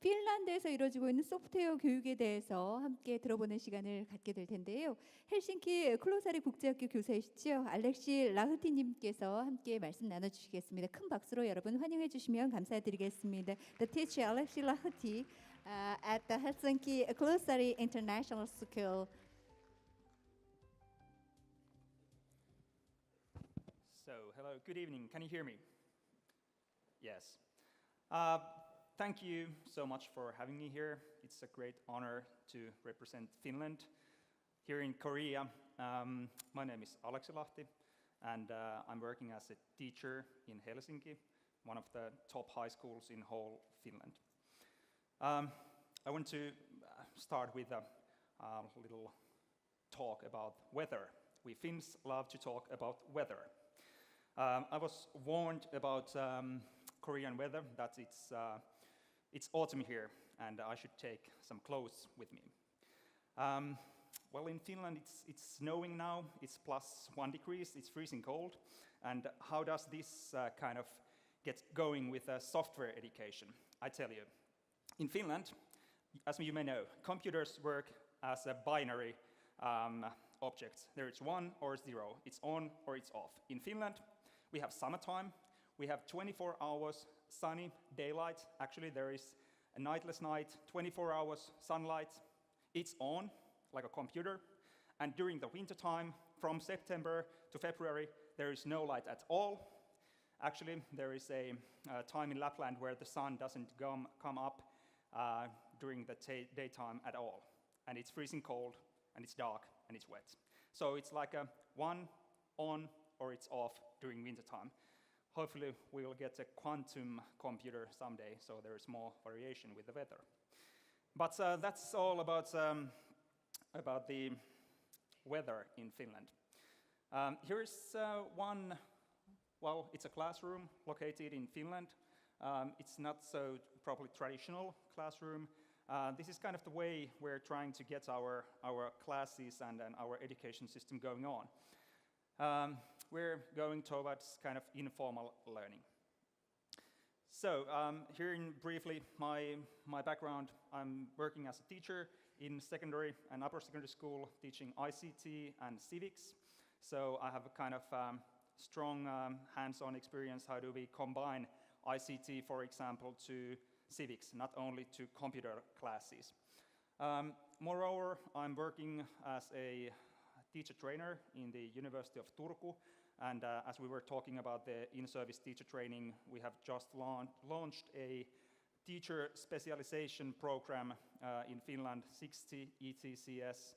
핀란드에서 이루어지고 있는 소프트웨어 교육에 대해서 함께 들어보는 시간을 갖게 될 텐데요. 헬싱키 클로사리 국제학교 교사이시죠. 알렉시 라흐티님께서 함께 말씀 나눠주시겠습니다. 큰 박수로 여러분 환영해 주시면 감사드리겠습니다. The teacher Aleksi Lahti at the Helsinki Klossari International School. So, hello, good evening. Can you hear me? Yes. Thank you so much for having me here. It's a great honor to represent Finland here in Korea. My name is Aleksi Lahti, and I'm working as a teacher in Helsinki, one of the top high schools in whole Finland. I want to start with a little talk about weather. We Finns love to talk about weather. I was warned about Korean weather, that it's autumn here, and I should take some clothes with me. Well, in Finland, it's snowing now. It's +1 degrees. It's freezing cold. And how does this kind of get going with software education? I tell you. In Finland, as you may know, computers work as a binary object. There is 1 or 0. It's on or it's off. In Finland, we have summertime. We have 24 hours sunny daylight. Actually, there is a nightless night, 24 hours sunlight. It's on, like a computer. And during the winter time, from September to February, there is no light at all. Actually, there is a time in Lapland where the sun doesn't come up during the daytime at all. And it's freezing cold, and it's dark, and it's wet. So it's like a 1 on or it's off during winter time. Hopefully, we will get a quantum computer someday, so there is more variation with the weather. But that's all about the weather in Finland. Here is one, well, it's a classroom located in Finland. It's not so probably traditional classroom. This is kind of the way we're trying to get our classes and our education system going on. We're going towards kind of informal learning. So, here in briefly my background, I'm working as a teacher in secondary and upper secondary school, teaching ICT and civics. So I have a kind of strong hands-on experience. How do we combine ICT, for example, to civics, not only to computer classes. Moreover, I'm working as a teacher trainer in the University of Turku, and as we were talking about the in-service teacher training, we have just launched a teacher specialization program in Finland, 60 ETCS,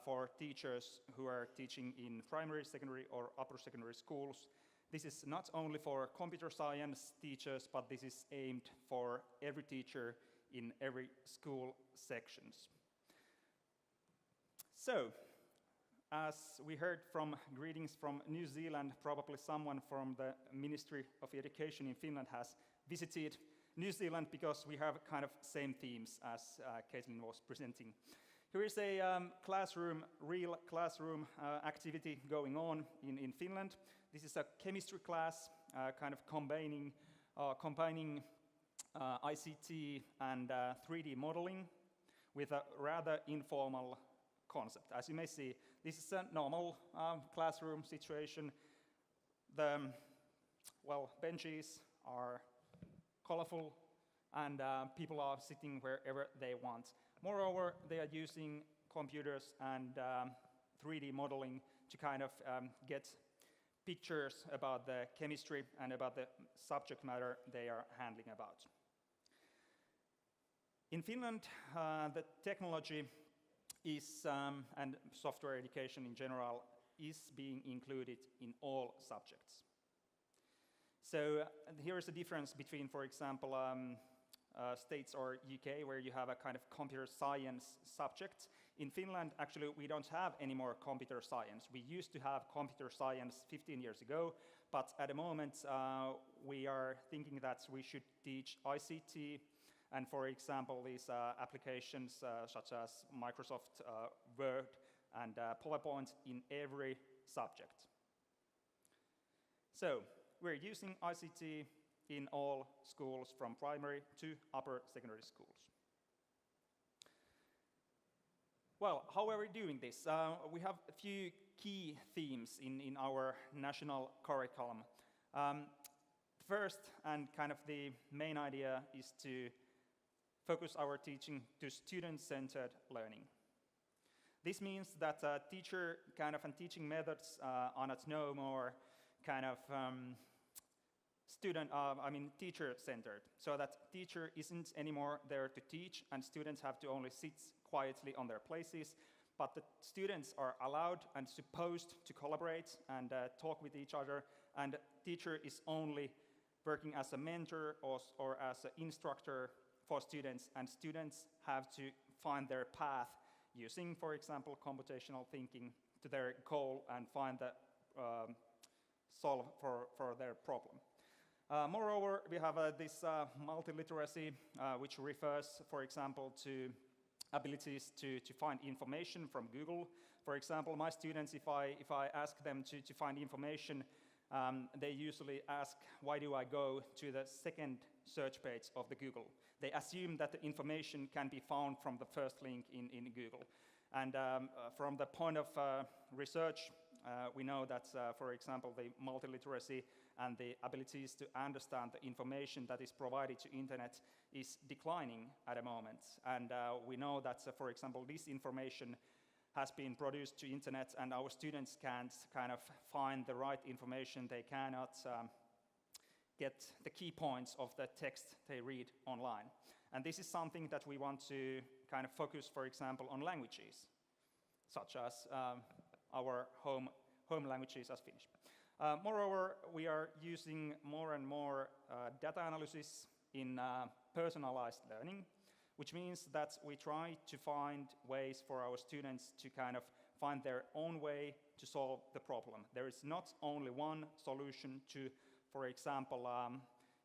for teachers who are teaching in primary, secondary, or upper secondary schools. This is not only for computer science teachers, but this is aimed for every teacher in every school sections. So, as we heard from greetings from New Zealand, probably someone from the Ministry of Education in Finland has visited New Zealand because we have kind of same themes as Caitlin was presenting. Here is a real classroom activity going on in Finland. This is a chemistry class, kind of combining ICT and 3D modeling with a rather informal concept. As you may see, this is a normal classroom situation. The benches are colorful, and people are sitting wherever they want. Moreover, they are using computers and 3D modeling to kind of get pictures about the chemistry and about the subject matter they are handling about. In Finland, the technology is, and software education in general, is being included in all subjects. So here is a difference between, for example, States or UK, where you have a kind of computer science subject. In Finland, actually, we don't have any more computer science. We used to have computer science 15 years ago, but at the moment, we are thinking that we should teach ICT, and for example, these applications such as Microsoft Word and PowerPoint in every subject. So, we're using ICT in all schools from primary to upper secondary schools. Well, how are we doing this? We have a few key themes in our national curriculum. First, and kind of the main idea, is to focus our teaching to student-centered learning. This means that teacher kind of and teaching methods are not no more kind of teacher-centered, so that teacher isn't anymore there to teach and students have to only sit quietly on their places, but the students are allowed and supposed to collaborate and talk with each other, and teacher is only working as a mentor or as an instructor for students, and students have to find their path using, for example, computational thinking to their goal and find the solve for their problem. Moreover, we have this multiliteracy, which refers, for example, to abilities to find information from Google. For example, my students, if I ask them to find information, they usually ask, why do I go to the second search page of the Google? They assume that the information can be found from the first link in Google. And from the point of research, we know that, for example, the multiliteracy and the abilities to understand the information that is provided to internet is declining at the moment. And we know that, for example, this information has been produced to internet and our students can't kind of find the right information. They cannot get the key points of the text they read online. And this is something that we want to kind of focus, for example, on languages, such as our home languages as Finnish. Moreover, we are using more and more data analysis in personalized learning, which means that we try to find ways for our students to kind of find their own way to solve the problem. There is not only one solution to, for example,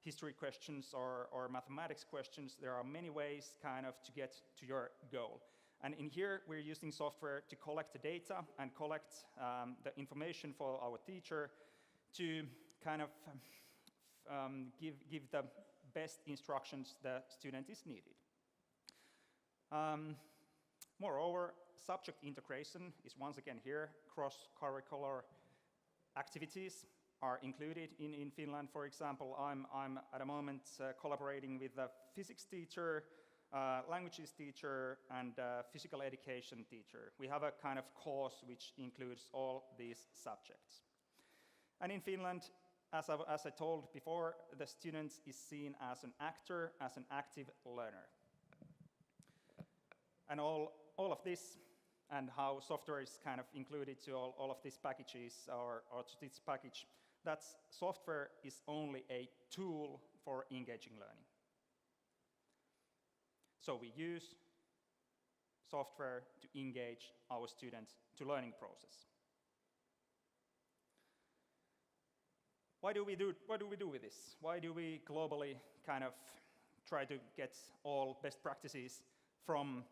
history questions or mathematics questions. There are many ways kind of to get to your goal. And in here, we're using software to collect the data and collect the information for our teacher to kind of give the best instructions the student is needed. Moreover, subject integration is once again here. Cross-curricular activities are included in Finland. For example, I'm at the moment collaborating with a physics teacher, languages teacher, and physical education teacher. We have a kind of course which includes all these subjects. And in Finland, as I told before, the student is seen as an actor, as an active learner. And all of this and how software is kind of included to all of these packages or to this package, that software is only a tool for engaging learning. So we use software to engage our students to learning process. What do we do with this? Why do we globally kind of try to get all best practices from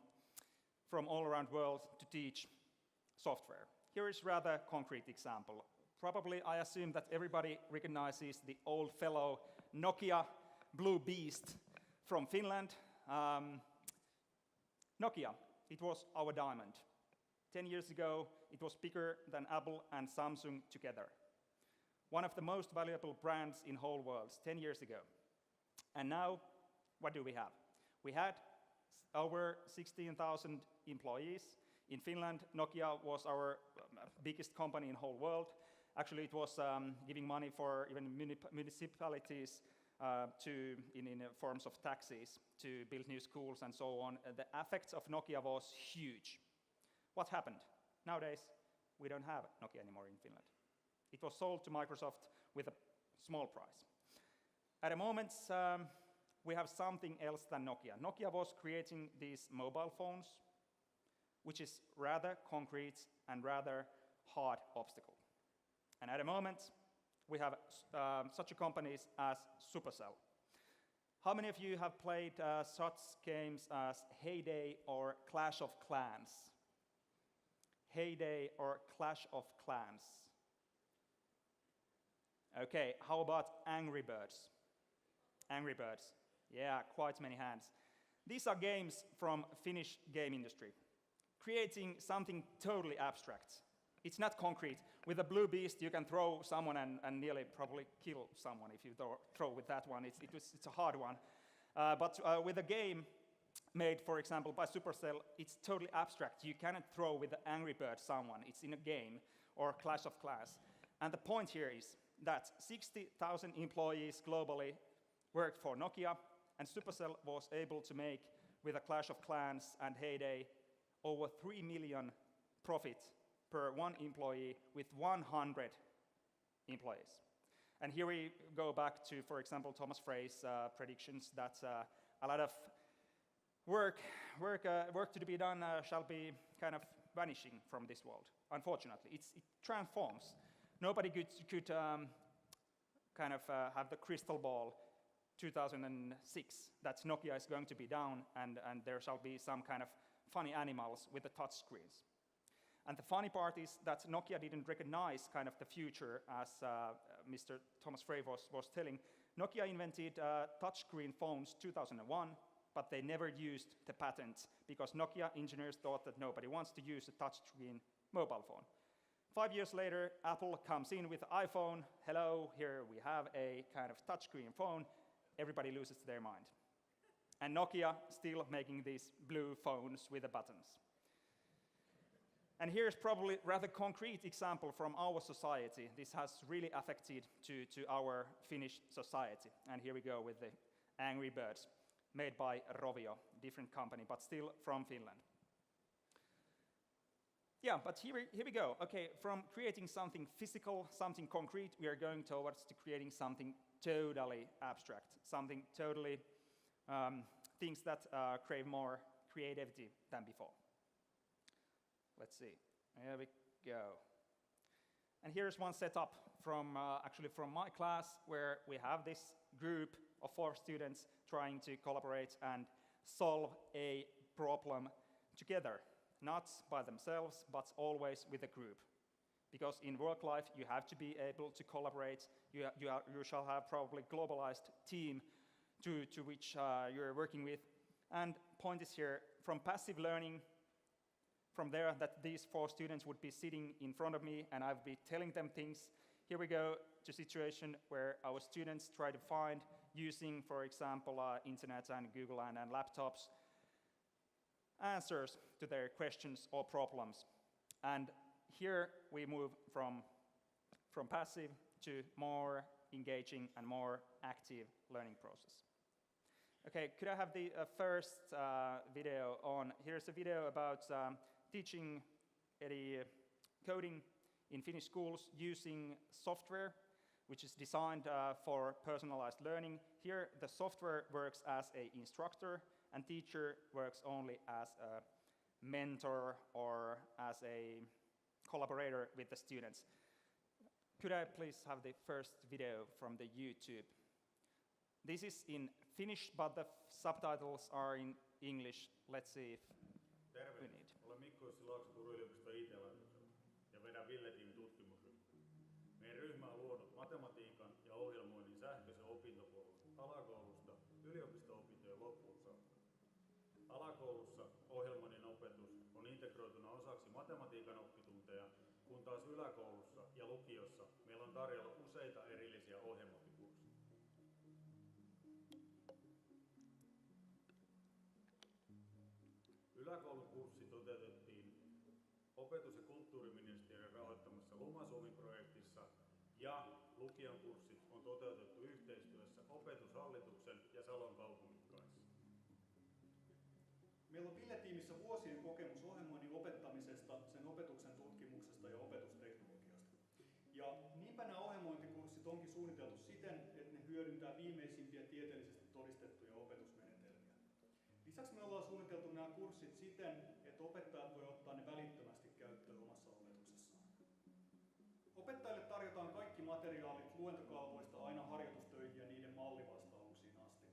all around the world to teach software? Here is a rather concrete example. Probably I assume that everybody recognizes the old fellow Nokia Blue Beast from Finland. Nokia, it was our diamond. 10 years ago, it was bigger than Apple and Samsung together. One of the most valuable brands in whole world 10 years ago. And now, what do we have? We had over 16,000 employees. In Finland, Nokia was our biggest company in whole world. Actually, it was giving money for even municipalities in forms of taxes to build new schools and so on. The effects of Nokia was huge. What happened? Nowadays, we don't have Nokia anymore in Finland. It was sold to Microsoft with a small price. At the moment, we have something else than Nokia. Nokia was creating these mobile phones, which is rather concrete and rather hard obstacle. And at the moment, we have such a companies as Supercell. How many of you have played such games as Heyday or Clash of Clans? Heyday or Clash of Clans? Okay, how about Angry Birds? Angry Birds. Yeah, quite many hands. These are games from Finnish game industry, creating something totally abstract. It's not concrete. With a blue beast, you can throw someone and nearly probably kill someone if you throw with that one. It's a hard one. But with a game made, for example, by Supercell, it's totally abstract. You cannot throw with the Angry Bird someone. It's in a game or Clash of Clans. And the point here is that 60,000 employees globally worked for Nokia, and Supercell was able to make, with a Clash of Clans and Heyday, over 3 million profit per one employee with 100 employees. And here we go back to, for example, Thomas Frey's predictions that a lot of work to be done shall be kind of vanishing from this world. Unfortunately, it transforms. Nobody could kind of have the crystal ball 2006 that Nokia is going to be down and there shall be some kind of funny animals with the touch screens. And the funny part is that Nokia didn't recognize kind of the future, as Mr. Thomas Frey was telling. Nokia invented touchscreen phones 2001, but they never used the patent because Nokia engineers thought that nobody wants to use a touchscreen mobile phone. 5 years later, Apple comes in with the iPhone. Hello, here we have a kind of touchscreen phone. Everybody loses their mind. And Nokia still making these blue phones with the buttons. And here's probably a rather concrete example from our society. This has really affected to our Finnish society. And here we go with the Angry Birds, made by Rovio, different company, but still from Finland. Yeah, but here we go. Okay, from creating something physical, something concrete, we are going towards to creating something totally abstract, something totally, things that crave more creativity than before. Let's see, here we go. And here's one setup from actually from my class where we have this group of 4 students trying to collaborate and solve a problem together, not by themselves, but always with a group. Because in work life, you have to be able to collaborate. You shall have probably globalized team to which you're working with. And point is here, from passive learning, from there that these 4 students would be sitting in front of me and I'd be telling them things. Here we go to a situation where our students try to find, using, for example, internet and Google and laptops, answers to their questions or problems. And here we move from passive to more engaging and more active learning process. Okay, could I have the first video on? Here's a video about teaching coding in Finnish schools using software, which is designed for personalized learning. Here, the software works as an instructor, and teacher works only as a mentor or as a collaborator with the students. Could I please have the first video from the YouTube? This is in Finnish, but the subtitles are in English. Let's see if we need. Olen Mikko Lahti Turun yliopiston IT-laitokselta ja vedän Ville-tiimin tutkimusryhmää. Meidän ryhmä on luonut matematiikan ja ohjelmoinnin sähköisen opintopolun alakoulusta yliopisto-opintojen loppuun saakka. Alakoulussa ohjelmoinnin opetus on integroituna osaksi matematiikan oppitunteja, kun taas yläkoulussa ja lukiossa meillä on tarjolla useita erillisiä ohjelmointikursseja. Yläkoulun kurssi toteutettiin opetus- ja kulttuuriministeriön rahoittamassa Luma-Suomi-projektissa ja lukion kurssit on toteutettu yhteistyössä Opetushallituksen ja Salon kaupungin kanssa. Meillä on Ville-tiimissä vuosien kokemus ohjelmoinnin opettamisesta, sen opetuksen tutkimuksesta ja opetusteknologiasta. Ja niinpä nämä ohjelmointikurssit onkin suunniteltu siten, että ne hyödyntää viimeisimpiä tieteellisesti todistettuja opetusmenetelmiä. Lisäksi me ollaan suunniteltu nämä kurssit siten, että opettajat voi ottaa ne välittömästi käyttöön omassa opetuksessaan. Opettajille tarjotaan kaikki materiaalit luentokalvoista aina harjoitustöihin ja niiden mallivastauksiin asti.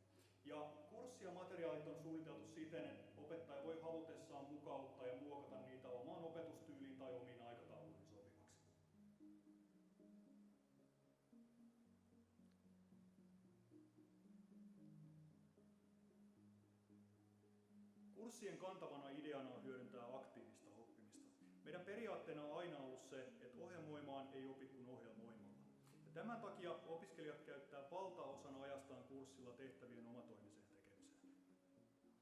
Ja kurssi ja materiaalit on suunniteltu siten, että opettaja voi halutessaan mukauttaa ja muokata niitä omaan opetustyyliin tai omiin aikatauluihin sopivaksi. Kurssien kantavana ideana on hyödyntää aktiivista oppimista. Meidän periaatteena on aina ollut se, että ohjelmoimaan ei opi kuin ohjelmoimalla. Ja tämän takia opiskelijat käyttää valtaosan ajastaan kurssilla tehtävien omatoimiseen tekemiseen.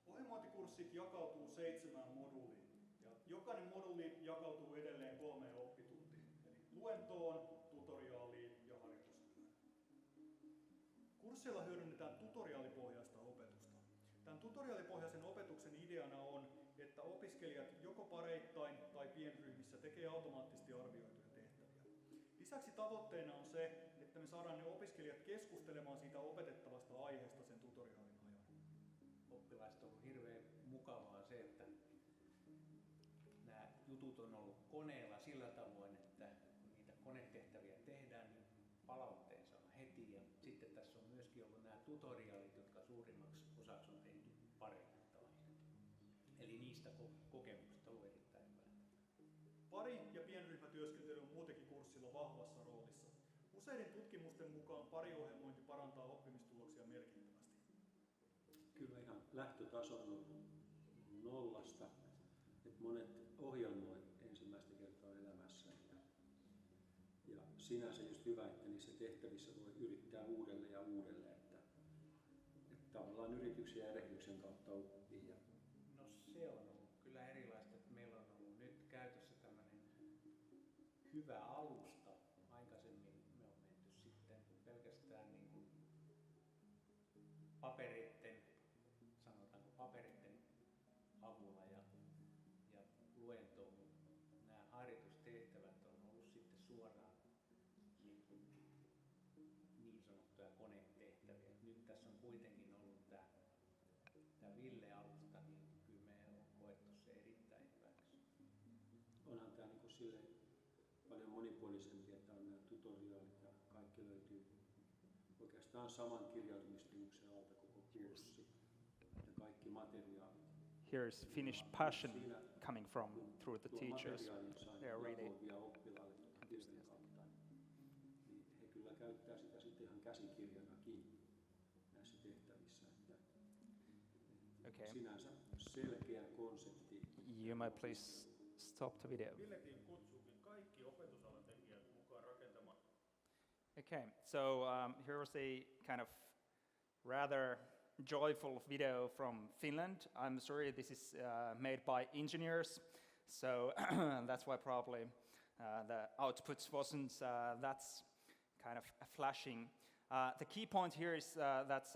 Ohjelmointikurssit jakautuu 7 moduuliin. Ja jokainen moduuli jakautuu edelleen 3 oppituntiin. Eli luentoon, tutoriaaliin ja harjoitustyöhön. Kurssilla hyödynnetään tutoriaalipohjaista opetusta. Tämän tutoriaalipohjaisen opetuksen ideana on, että opiskelijat joko pareittain tai pienryhmissä tekee automaattisesti arvioituja tehtäviä. Lisäksi tavoitteena on se, että me saadaan ne opiskelijat keskustelemaan siitä opetettavasta aiheesta sen tutoriaalin ajan. Oppilaista on ollut hirveän mukavaa se, että nämä jutut on ollut koneella sillä tavoin, että kun niitä konetehtäviä tehdään, niin palautteen saa heti. Ja sitten tässä on myöskin ollut nämä tutoriaalit, jotka suurimmaksi osaksi on tehty pareittain. Eli niistä kokemuksista on ollut erittäin hyvää. Pari- ja pienryhmätyöskentely on muutenkin kurssilla vahvassa roolissa. Useiden tutkimusten mukaan pariohjelmointi parantaa oppimistuloksia merkittävästi. Kyllä ihan lähtötaso on nollasta, että monet ohjelmoi ensimmäistä kertaa elämässään. Ja sinänsä just hyvä, että niissä tehtävissä voi yrittää uudelleen ja uudelleen, että tavallaan yrityksen ja erehdyksen kautta oppii. No se on ollut kyllä erilaista, että meillä on ollut nyt käytössä tämmöinen hyvä alusta. Aikaisemmin me on menty sitten pelkästään niin kuin papereiden avulla ja luentoon. Nämä harjoitustehtävät on ollut sitten suoraan niin sanottuja konetehtäviä. Nyt tässä on kuitenkin ollut tämä Ville-alusta, niin kyllä me on koettu se erittäin hyväksi. Onhan tämä niin silleen paljon monipuolisempi, että on nämä tutoriaalit ja kaikki löytyy oikeastaan saman kirjautumiskynnyksen alta koko kurssi ja kaikki materiaalit. Here's Finnish passion coming from through the teachers. They are really enthusiastic. Niin he kyllä käyttää sitä sitten ihan käsikirjanakin näissä tehtävissä. Okay. Sinänsä selkeä konsepti. You might please stop the video. Ville-team kutsuukin kaikki opetusalan tekijät mukaan rakentamaan. Okay, so here was a kind of rather joyful video from Finland. I'm sorry, this is made by engineers, so that's why probably the output wasn't that's kind of flashing. The key point here is that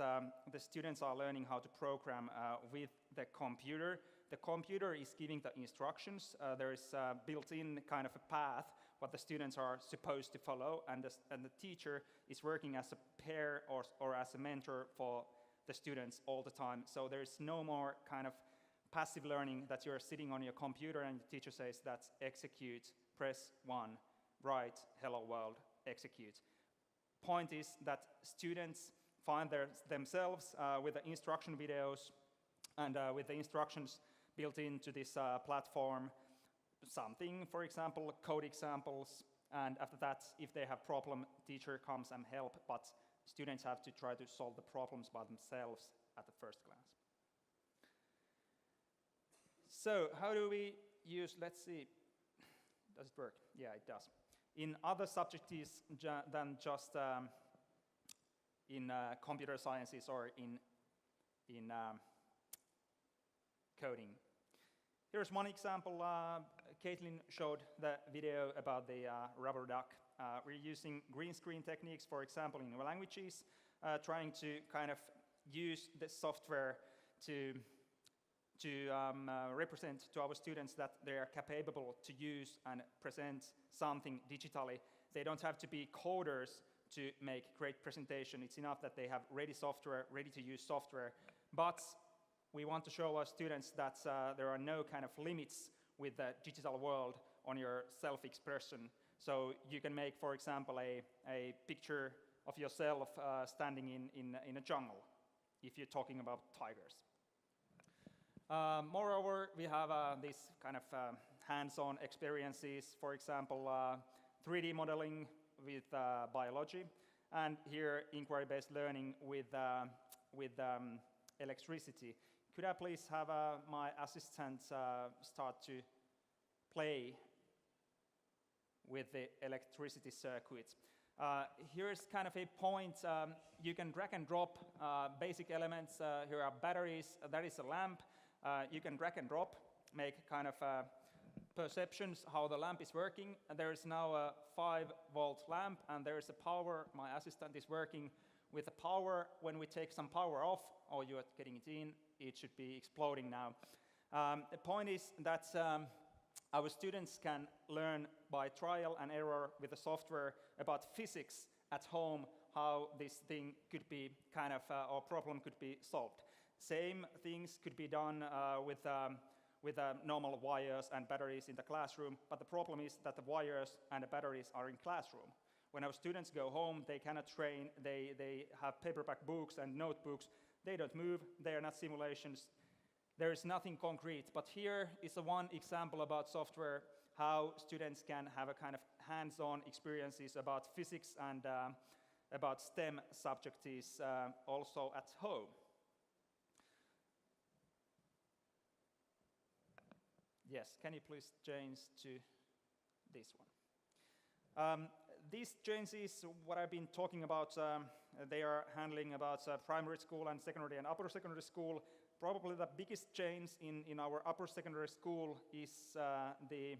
the students are learning how to program with the computer. The computer is giving the instructions. There is built-in kind of a path what the students are supposed to follow, and the teacher is working as a pair or as a mentor for the students all the time. So there's no more kind of passive learning that you're sitting on your computer and the teacher says that's execute, press 1, write, hello world, execute. Point is that students find themselves with the instruction videos and with the instructions built into this platform, something, for example, code examples, and after that, if they have problem, teacher comes and help, but students have to try to solve the problems by themselves at the first glance. So how do we use, let's see, does it work? Yeah, it does. In other subjects than just in computer sciences or in coding. Here's one example. Caitlin showed the video about the rubber duck. We're using green screen techniques, for example, in languages, trying to kind of use the software to represent to our students that they are capable to use and present something digitally. They don't have to be coders to make great presentation. It's enough that they have ready software, ready to use software. But we want to show our students that there are no kind of limits with the digital world on your self-expression. So you can make, for example, a picture of yourself standing in a jungle, if you're talking about tigers. Moreover, we have these kind of hands-on experiences, for example, 3D modeling with biology, and here inquiry-based learning with electricity. could I please have my assistant start to play with the electricity circuits? Here's kind of a point. You can drag and drop basic elements. Here are batteries. That is a lamp. You can drag and drop, make kind of perceptions how the lamp is working. And there is now a 5-volt lamp, and there is a power. My assistant is working with the power. When we take some power off, or you are getting it in, it should be exploding now. The point is that our students can learn by trial and error with the software about physics at home, how this thing could be kind of, or problem could be solved. Same things could be done with normal wires and batteries in the classroom, but the problem is that the wires and the batteries are in classroom. When our students go home, they cannot train, they have paperback books and notebooks, they don't move, they are not simulations, there is nothing concrete. But here is one example about software, how students can have a kind of hands-on experiences about physics and about STEM subjects also at home. Yes, can you please change to this one? These changes, what I've been talking about, they are handling about primary school and secondary and upper secondary school. Probably the biggest change in our upper secondary school is the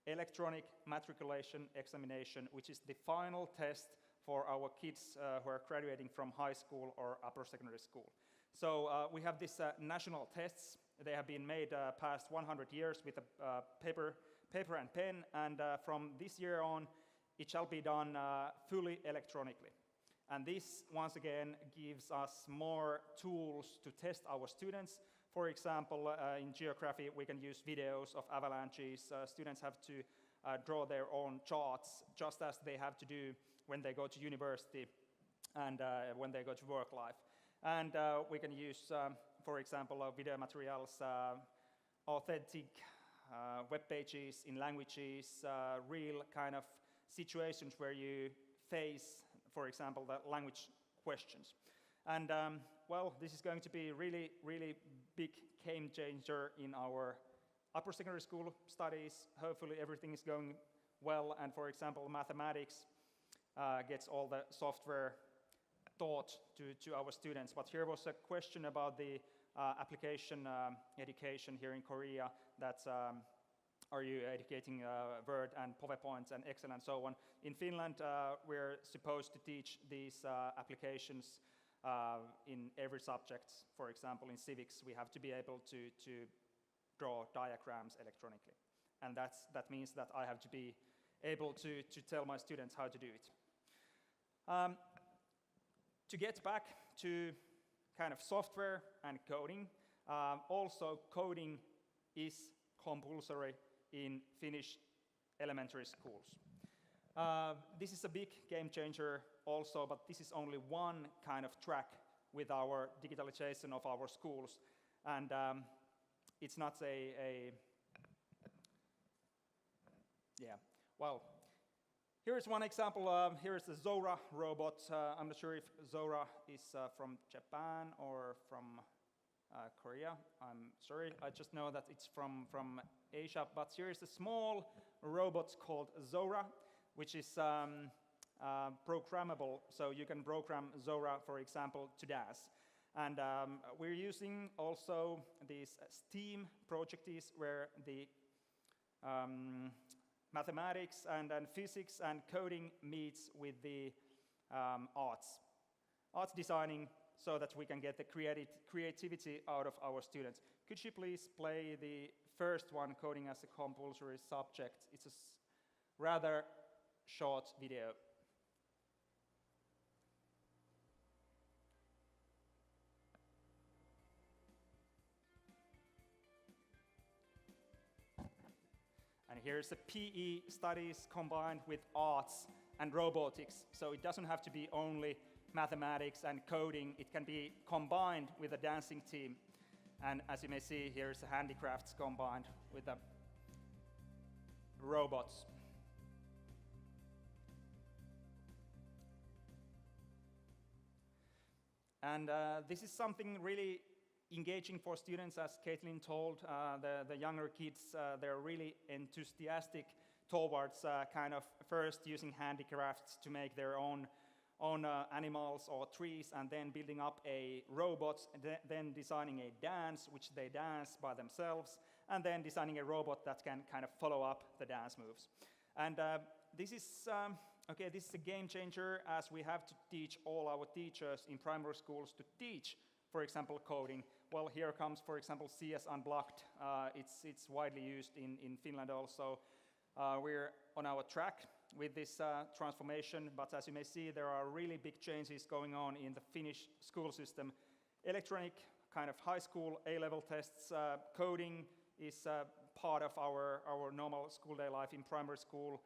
electronic matriculation examination, which is the final test for our kids who are graduating from high school or upper secondary school. So we have these national tests. They have been made past 100 years with paper and pen, and from this year on, it shall be done fully electronically. And this, once again, gives us more tools to test our students. For example, in geography, we can use videos of avalanches. Students have to draw their own charts, just as they have to do when they go to university and when they go to work life. And we can use, for example, video materials, authentic web pages in languages, real kind of situations where you face, for example, the language questions. And well, this is going to be really, really big game changer in our upper secondary school studies. Hopefully everything is going well, and for example, mathematics gets all the software taught to our students. But here was a question about the application education here in Korea, that are you educating Word and PowerPoint and Excel and so on. In Finland, we're supposed to teach these applications in every subject. For example, in civics, we have to be able to draw diagrams electronically. And that means that I have to be able to tell my students how to do it. To get back to kind of software and coding, also coding is compulsory in Finnish elementary schools. This is a big game changer also, but this is only one kind of track with our digitalization of our schools. And it's not well, here's one example. Here's the Zora robot. I'm not sure if Zora is from Japan or from Korea. I'm sorry, I just know that it's from Asia. But here is a small robot called Zora, which is programmable. So you can program Zora, for example, to dance. And we're using also these STEAM projects where the mathematics and physics and coding meets with the arts designing, so that we can get the creativity out of our students. Could you please play the first one, coding as a compulsory subject? It's a rather short video. And here's the PE studies combined with arts and robotics. So it doesn't have to be only mathematics and coding. It can be combined with a dancing team. And as you may see, here's the handicrafts combined with the robots. And this is something really engaging for students, as Caitlin told, the younger kids, they're really enthusiastic towards kind of first using handicrafts to make their own animals or trees, and then building up a robot, then designing a dance, which they dance by themselves, and then designing a robot that can kind of follow up the dance moves. And this is a game changer, as we have to teach all our teachers in primary schools to teach, for example, coding. Well, here comes, for example, CS Unblocked. It's widely used in Finland also. We're on our track with this transformation, but as you may see, there are really big changes going on in the Finnish school system. Electronic kind of high school A-level tests, coding is part of our normal school day life in primary school.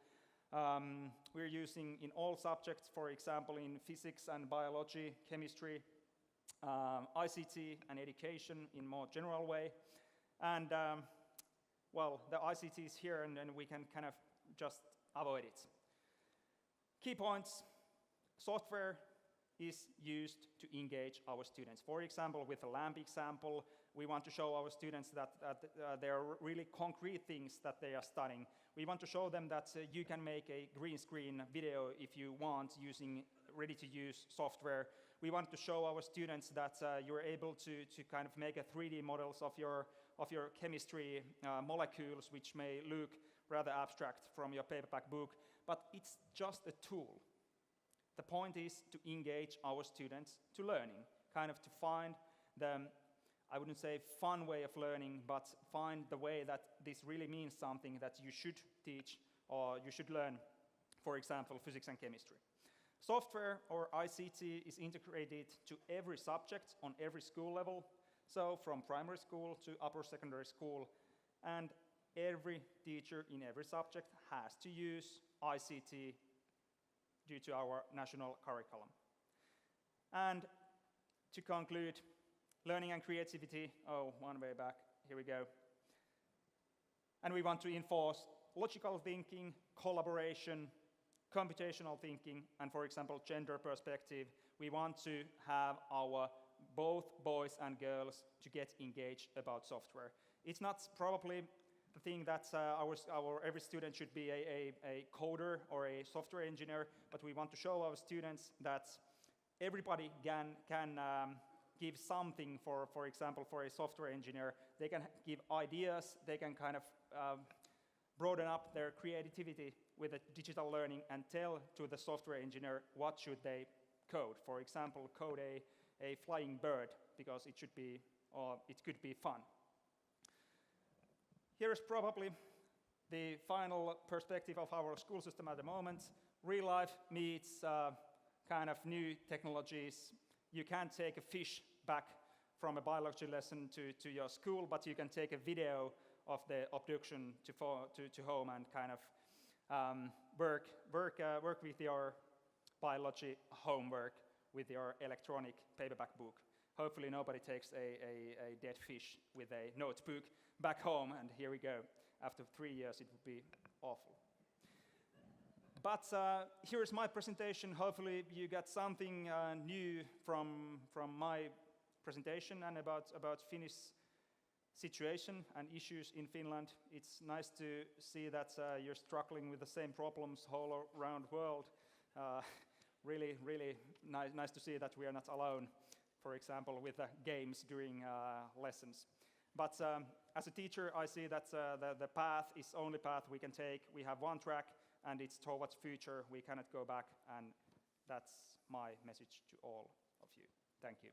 We're using in all subjects, for example, in physics and biology, chemistry, ICT and education in more general way. And well, the ICT is here, and then we can kind of just avoid it. Key points: software is used to engage our students. For example, with the LAMP example, we want to show our students that there are really concrete things that they are studying. We want to show them that you can make a green screen video if you want using ready-to-use software. We want to show our students that you're able to kind of make a 3D models of your chemistry molecules, which may look rather abstract from your paperback book, but it's just a tool. The point is to engage our students to learning, kind of to find the, I wouldn't say fun way of learning, but find the way that this really means something that you should teach or you should learn, for example, physics and chemistry. Software or ICT is integrated to every subject on every school level, so from primary school to upper secondary school, and every teacher in every subject has to use ICT due to our national curriculum. And to conclude, learning and creativity, one way back, here we go. And we want to enforce logical thinking, collaboration, computational thinking, and for example, gender perspective. We want to have our both boys and girls to get engaged about software. It's not probably the thing that our every student should be a coder or a software engineer, but we want to show our students that everybody can give something, for example, for a software engineer. They can give ideas, they can kind of broaden up their creativity with a digital learning and tell to the software engineer what should they code. For example, code a flying bird, because it should be, or it could be fun. Here is probably the final perspective of our school system at the moment. Real life meets kind of new technologies. You can't take a fish back from a biology lesson to your school, but you can take a video of the abduction to home and kind of work with your biology homework with your electronic paperback book. Hopefully nobody takes a dead fish with a notebook back home, and here we go. After 3 years, it would be awful. But here's my presentation. Hopefully you got something new from my presentation and about Finnish situation and issues in Finland. It's nice to see that you're struggling with the same problems all around the world. Really nice to see that we are not alone, for example, with the games during lessons. But as a teacher, I see that the path is the only path we can take. We have one track, and it's towards future. We cannot go back, and that's my message to all of you. Thank you.